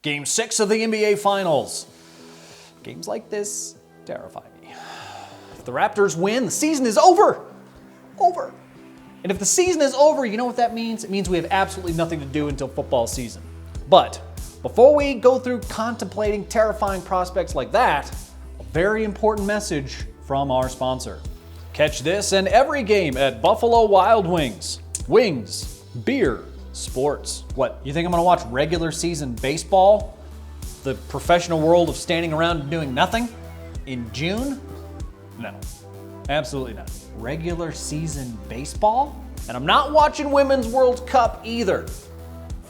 Game 6 of the NBA Finals. Games like this terrify me. If the Raptors win, the season is over. Over. And if the season is over, you know what that means? It means we have absolutely nothing to do until football season. But before we go through contemplating terrifying prospects like that, a very important message from our sponsor. Catch this and every game at Buffalo Wild Wings. Wings, beer, sports. What, you think I'm gonna watch regular season baseball? The professional world of standing around and doing nothing? In June? No, absolutely not. Regular season baseball? And I'm not watching Women's World Cup either.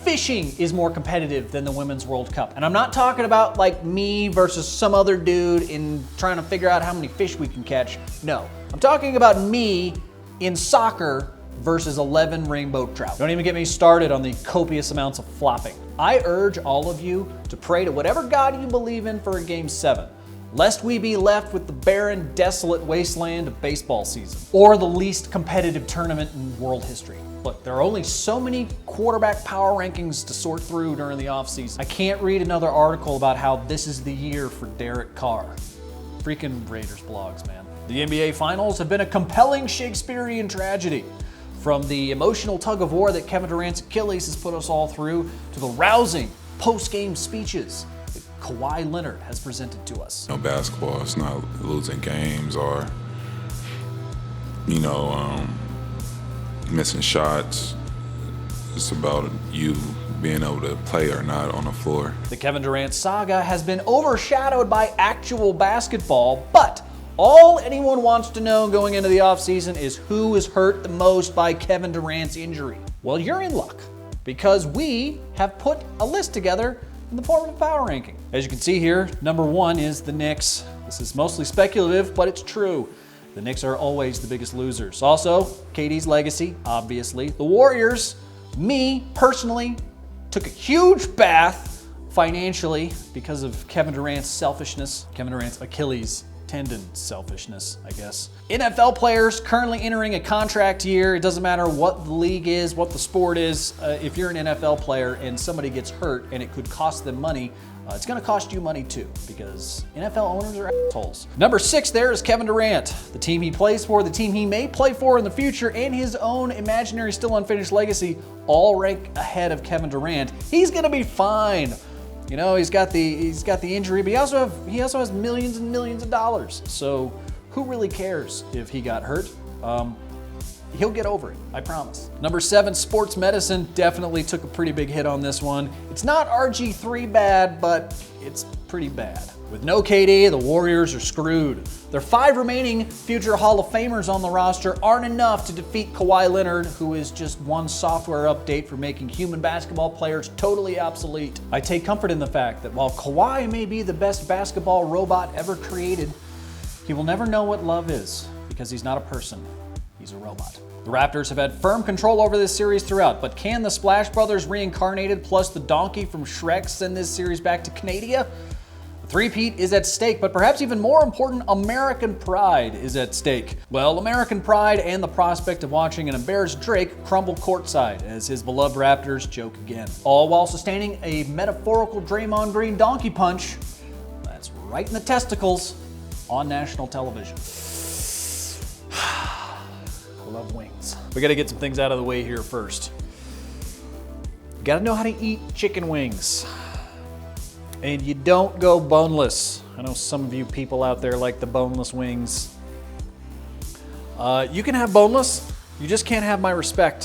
Fishing is more competitive than the Women's World Cup. And I'm not talking about like me versus some other dude in trying to figure out how many fish we can catch. No, I'm talking about me in soccer versus 11 rainbow trout. Don't even get me started on the copious amounts of flopping. I urge all of you to pray to whatever God you believe in for a Game 7, lest we be left with the barren, desolate wasteland of baseball season, or the least competitive tournament in world history. Look, there are only so many quarterback power rankings to sort through during the offseason. I can't read another article about how this is the year for Derek Carr. Freaking Raiders blogs, man. The NBA Finals have been a compelling Shakespearean tragedy. From the emotional tug-of-war that Kevin Durant's Achilles has put us all through, to the rousing post-game speeches that Kawhi Leonard has presented to us. Basketball, it's not losing games or, missing shots. It's about you being able to play or not on the floor. The Kevin Durant saga has been overshadowed by actual basketball, but all anyone wants to know going into the offseason is who is hurt the most by Kevin Durant's injury. Well, you're in luck, because we have put a list together in the form of a power ranking. As you can see here, number 1 is the Knicks. This is mostly speculative, but it's true. The Knicks are always the biggest losers. Also, KD's legacy, obviously. The Warriors, me personally, took a huge bath financially because of Kevin Durant's selfishness, Kevin Durant's Achilles tendon selfishness, I guess. NFL players currently entering a contract year. It doesn't matter what the league is, what the sport is. If you're an NFL player and somebody gets hurt and it could cost them money, it's gonna cost you money too, because NFL owners are assholes. Number 6 there is Kevin Durant. The team he plays for, the team he may play for in the future, and his own imaginary still unfinished legacy all rank ahead of Kevin Durant. He's gonna be fine. You know, he's got the injury, but he also has millions and millions of dollars. So who really cares if he got hurt? He'll get over it, I promise. Number 7, sports medicine definitely took a pretty big hit on this one. It's not RG3 bad, but it's pretty bad. With no KD, the Warriors are screwed. Their 5 remaining future Hall of Famers on the roster aren't enough to defeat Kawhi Leonard, who is just one software update for making human basketball players totally obsolete. I take comfort in the fact that while Kawhi may be the best basketball robot ever created, he will never know what love is, because he's not a person, he's a robot. The Raptors have had firm control over this series throughout, but can the Splash Brothers reincarnated plus the donkey from Shrek send this series back to Canada? The three-peat is at stake, but perhaps even more important, American pride is at stake. Well, American pride and the prospect of watching an embarrassed Drake crumble courtside as his beloved Raptors choke again. All while sustaining a metaphorical Draymond Green donkey punch, that's right in the testicles, on national television. I love wings. We gotta get some things out of the way here first. You gotta know how to eat chicken wings. And you don't go boneless. I know some of you people out there like the boneless wings. You can have boneless, you just can't have my respect.